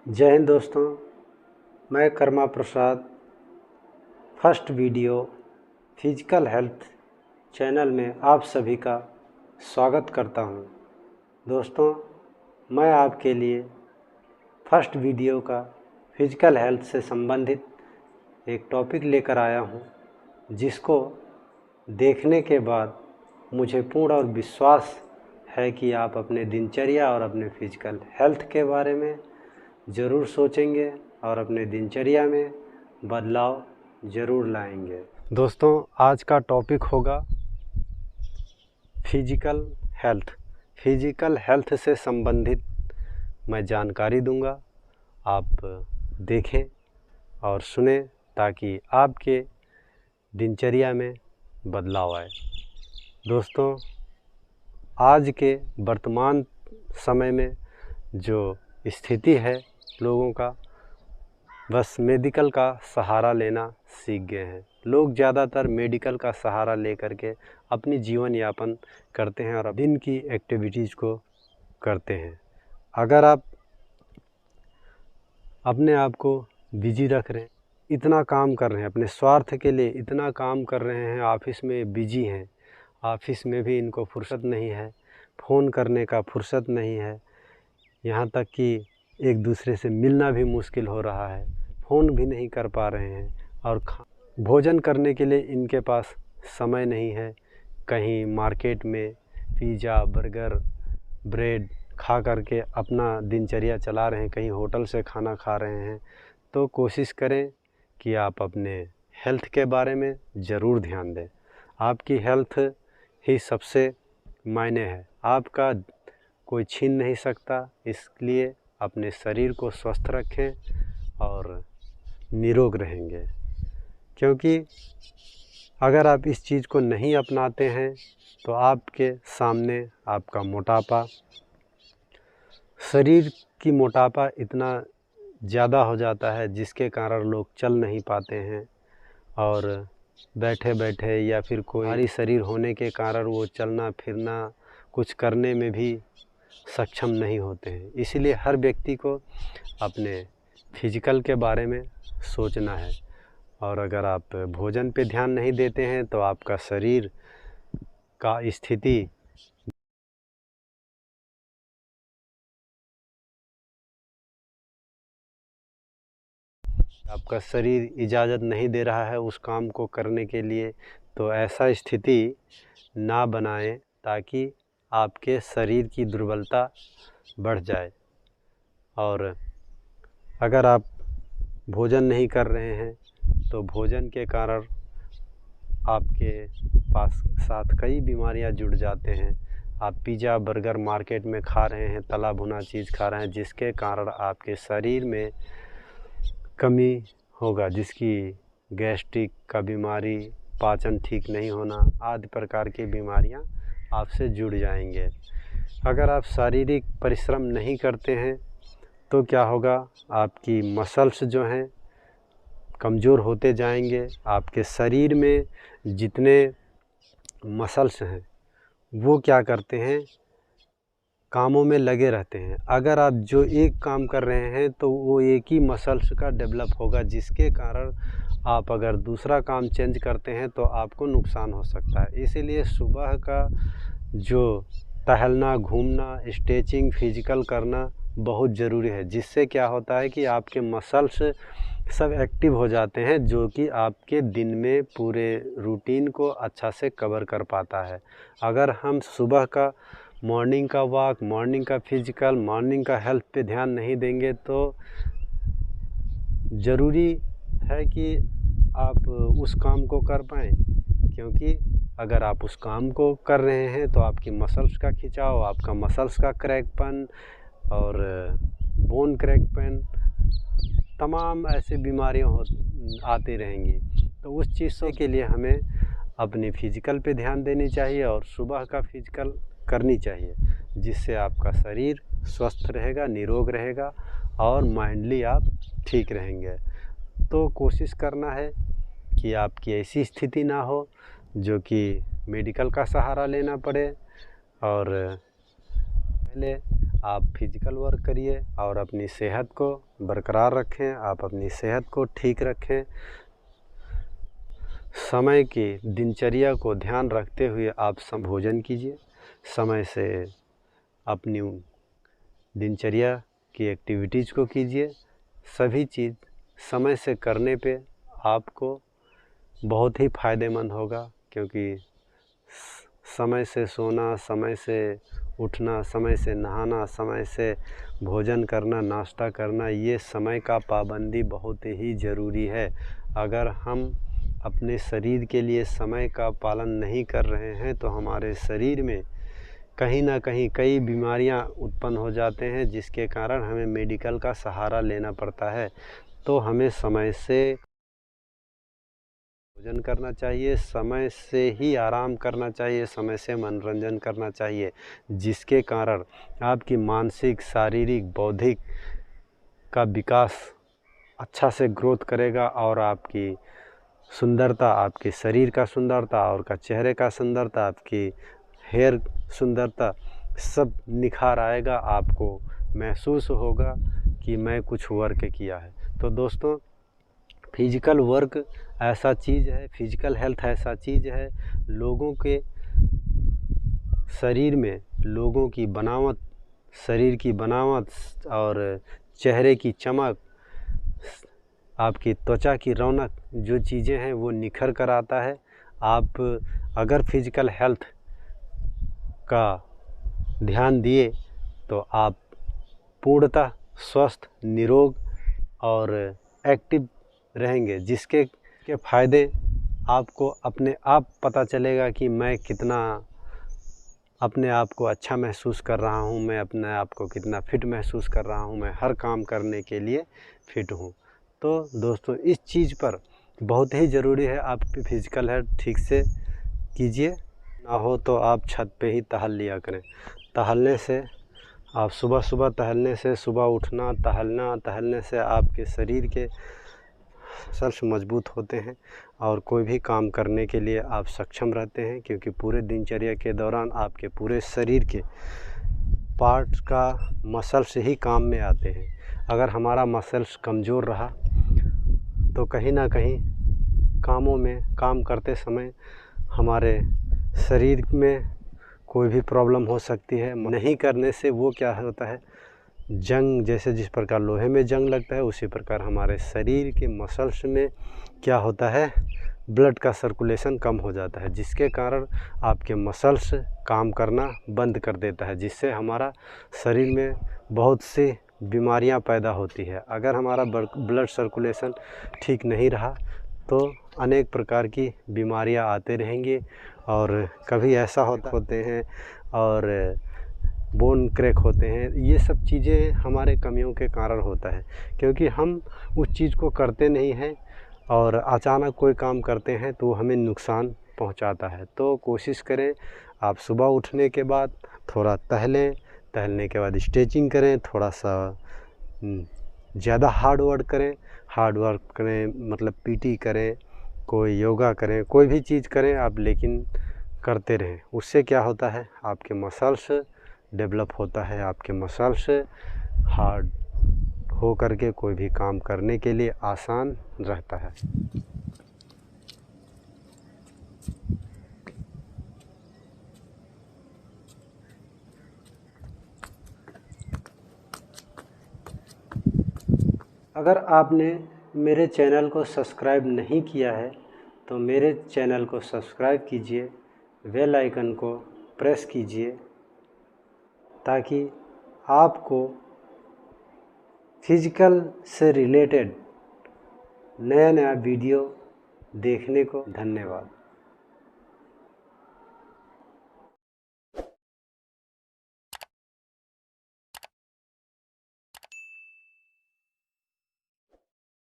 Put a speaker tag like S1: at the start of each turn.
S1: जय हिंद दोस्तों, मैं Karma Prasad first video physical health channel में आप सभी का स्वागत करता हूं। दोस्तों, मैं आपके लिए फर्स्ट वीडियो का फिजिकल हेल्थ से संबंधित एक टॉपिक लेकर आया हूं, जिसको देखने के बाद मुझे पूर्ण और विश्वास है कि आप अपने दिनचर्या और अपने फिजिकल हेल्थ के बारे में ज़रूर सोचेंगे और अपने दिनचर्या में बदलाव ज़रूर लाएंगे। दोस्तों, आज का टॉपिक होगा फिजिकल हेल्थ। फिजिकल हेल्थ से संबंधित मैं जानकारी दूंगा, आप देखें और सुने ताकि आपके दिनचर्या में बदलाव आए। दोस्तों, आज के वर्तमान समय में जो स्थिति है लोगों का, बस मेडिकल का सहारा लेना सीख गए हैं। लोग ज़्यादातर मेडिकल का सहारा लेकर के अपनी जीवन यापन करते हैं और दिन की एक्टिविटीज़ को करते हैं। अगर आप अपने आप को बिजी रख रहे हैं, इतना काम कर रहे हैं, अपने स्वार्थ के लिए इतना काम कर रहे हैं, ऑफिस में बिजी हैं, ऑफिस में भी इनको फुर्सत नहीं है, फ़ोन करने का फुर्सत नहीं है, यहाँ तक कि एक दूसरे से मिलना भी मुश्किल हो रहा है, फ़ोन भी नहीं कर पा रहे हैं और भोजन करने के लिए इनके पास समय नहीं है। कहीं मार्केट में पिज़्ज़ा, बर्गर, ब्रेड खा करके अपना दिनचर्या चला रहे हैं, कहीं होटल से खाना खा रहे हैं। तो कोशिश करें कि आप अपने हेल्थ के बारे में ज़रूर ध्यान दें। आपकी हेल्थ ही सबसे मायने है, आपका कोई छीन नहीं सकता। इसलिए अपने शरीर को स्वस्थ रखें और निरोग रहेंगे, क्योंकि अगर आप इस चीज़ को नहीं अपनाते हैं तो आपके सामने आपका मोटापा, शरीर की मोटापा इतना ज़्यादा हो जाता है जिसके कारण लोग चल नहीं पाते हैं और बैठे बैठे या फिर कोई भारी शरीर होने के कारण वो चलना फिरना कुछ करने में भी सक्षम नहीं होते हैं। इसीलिए हर व्यक्ति को अपने फिजिकल के बारे में सोचना है, और अगर आप भोजन पे ध्यान नहीं देते हैं तो आपका शरीर का स्थिति आपका शरीर इजाज़त नहीं दे रहा है उस काम को करने के लिए, तो ऐसा स्थिति ना बनाएं ताकि आपके शरीर की दुर्बलता बढ़ जाए। और अगर आप भोजन नहीं कर रहे हैं तो भोजन के कारण आपके पास साथ कई बीमारियां जुड़ जाते हैं। आप पिज़्ज़ा, बर्गर मार्केट में खा रहे हैं, तला भुना चीज़ खा रहे हैं, जिसके कारण आपके शरीर में कमी होगा, जिसकी गैस्ट्रिक का बीमारी, पाचन ठीक नहीं होना आदि प्रकार की बीमारियां आपसे जुड़ जाएंगे। अगर आप शारीरिक परिश्रम नहीं करते हैं तो क्या होगा, आपकी मसल्स जो हैं कमज़ोर होते जाएंगे। आपके शरीर में जितने मसल्स हैं वो क्या करते हैं, कामों में लगे रहते हैं। अगर आप जो एक काम कर रहे हैं तो वो एक ही मसल्स का डेवलप होगा, जिसके कारण आप अगर दूसरा काम चेंज करते हैं तो आपको नुकसान हो सकता है। इसीलिए सुबह का जो टहलना, घूमना, स्ट्रेचिंग, फिजिकल करना बहुत ज़रूरी है, जिससे क्या होता है कि आपके मसल्स सब एक्टिव हो जाते हैं, जो कि आपके दिन में पूरे रूटीन को अच्छा से कवर कर पाता है। अगर हम सुबह का मॉर्निंग का वॉक, मॉर्निंग का फिजिकल, मॉर्निंग का हेल्थ पे ध्यान नहीं देंगे तो ज़रूरी है कि आप उस काम को कर पाएँ, क्योंकि अगर आप उस काम को कर रहे हैं तो आपकी मसल्स का खिंचाव, आपका मसल्स का क्रैकपन और बोन क्रैकपन, तमाम ऐसी बीमारियां आती रहेंगी। तो उस चीज़ के लिए हमें अपनी फिजिकल पे ध्यान देनी चाहिए और सुबह का फिजिकल करनी चाहिए, जिससे आपका शरीर स्वस्थ रहेगा, निरोग रहेगा और माइंडली आप ठीक रहेंगे। तो कोशिश करना है कि आपकी ऐसी स्थिति ना हो जो कि मेडिकल का सहारा लेना पड़े, और पहले आप फिजिकल वर्क करिए और अपनी सेहत को बरकरार रखें, आप अपनी सेहत को ठीक रखें। समय की दिनचर्या को ध्यान रखते हुए आप भोजन कीजिए, समय से अपनी दिनचर्या की एक्टिविटीज़ को कीजिए। सभी चीज़ समय से करने पे आपको बहुत ही फ़ायदेमंद होगा, क्योंकि समय से सोना, समय से उठना, समय से नहाना, समय से भोजन करना, नाश्ता करना, ये समय का पाबंदी बहुत ही ज़रूरी है। अगर हम अपने शरीर के लिए समय का पालन नहीं कर रहे हैं तो हमारे शरीर में कहीं ना कहीं कई बीमारियां उत्पन्न हो जाते हैं, जिसके कारण हमें मेडिकल का सहारा लेना पड़ता है। तो हमें समय से भोजन करना चाहिए, समय से ही आराम करना चाहिए, समय से मनोरंजन करना चाहिए, जिसके कारण आपकी मानसिक, शारीरिक, बौद्धिक का विकास अच्छा से ग्रोथ करेगा और आपकी सुंदरता, आपके शरीर का सुंदरता और का चेहरे का सुंदरता, आपकी हेयर सुंदरता सब निखार आएगा। आपको महसूस होगा कि मैं कुछ वर्क किया है। तो दोस्तों, फिजिकल वर्क ऐसा चीज़ है, फिजिकल हेल्थ ऐसा चीज़ है, लोगों के शरीर में लोगों की बनावट, शरीर की बनावट और चेहरे की चमक, आपकी त्वचा की रौनक, जो चीज़ें हैं वो निखर कर आता है। आप अगर फिजिकल हेल्थ का ध्यान दिए तो आप पूर्णतः स्वस्थ, निरोग और एक्टिव रहेंगे, जिसके फ़ायदे आपको अपने आप पता चलेगा कि मैं कितना अपने आप को अच्छा महसूस कर रहा हूँ, मैं अपने आप को कितना फिट महसूस कर रहा हूँ, मैं हर काम करने के लिए फिट हूँ। तो दोस्तों, इस चीज़ पर बहुत ही ज़रूरी है आप फिजिकल हेल्थ ठीक से कीजिए। ना हो तो आप छत पे ही टहल लिया करें। टहलने से आप सुबह टहलने से, सुबह उठना, टहलने से आपके शरीर के मसल्स मजबूत होते हैं और कोई भी काम करने के लिए आप सक्षम रहते हैं, क्योंकि पूरे दिनचर्या के दौरान आपके पूरे शरीर के पार्ट्स का मसल्स ही काम में आते हैं। अगर हमारा मसल्स कमज़ोर रहा तो कहीं ना कहीं कामों में, काम करते समय हमारे शरीर में कोई भी प्रॉब्लम हो सकती है। नहीं करने से वो क्या होता है, जंग, जैसे जिस प्रकार लोहे में जंग लगता है, उसी प्रकार हमारे शरीर के मसल्स में क्या होता है, ब्लड का सर्कुलेशन कम हो जाता है, जिसके कारण आपके मसल्स काम करना बंद कर देता है, जिससे हमारा शरीर में बहुत सी बीमारियां पैदा होती है। अगर हमारा ब्लड सर्कुलेशन ठीक नहीं रहा तो अनेक प्रकार की बीमारियां आते रहेंगी, और कभी ऐसा होते हैं और बोन क्रैक होते हैं। ये सब चीज़ें हमारे कमियों के कारण होता है, क्योंकि हम उस चीज़ को करते नहीं हैं और अचानक कोई काम करते हैं तो हमें नुकसान पहुंचाता है। तो कोशिश करें आप सुबह उठने के बाद थोड़ा टहलें, टहलने के बाद स्ट्रेचिंग करें, थोड़ा सा ज़्यादा हार्ड वर्क करें, मतलब पीटी करें, कोई योगा करें, कोई भी चीज़ करें आप, लेकिन करते रहें। उससे क्या होता है, आपके मसल्स डेवलप होता है, आपके मसल्स हार्ड हो करके कोई भी काम करने के लिए आसान रहता है। अगर आपने मेरे चैनल को सब्सक्राइब नहीं किया है तो मेरे चैनल को सब्सक्राइब कीजिए, बेल आइकन को प्रेस कीजिए, ताकि आपको फिजिकल से रिलेटेड नया वीडियो देखने को। धन्यवाद।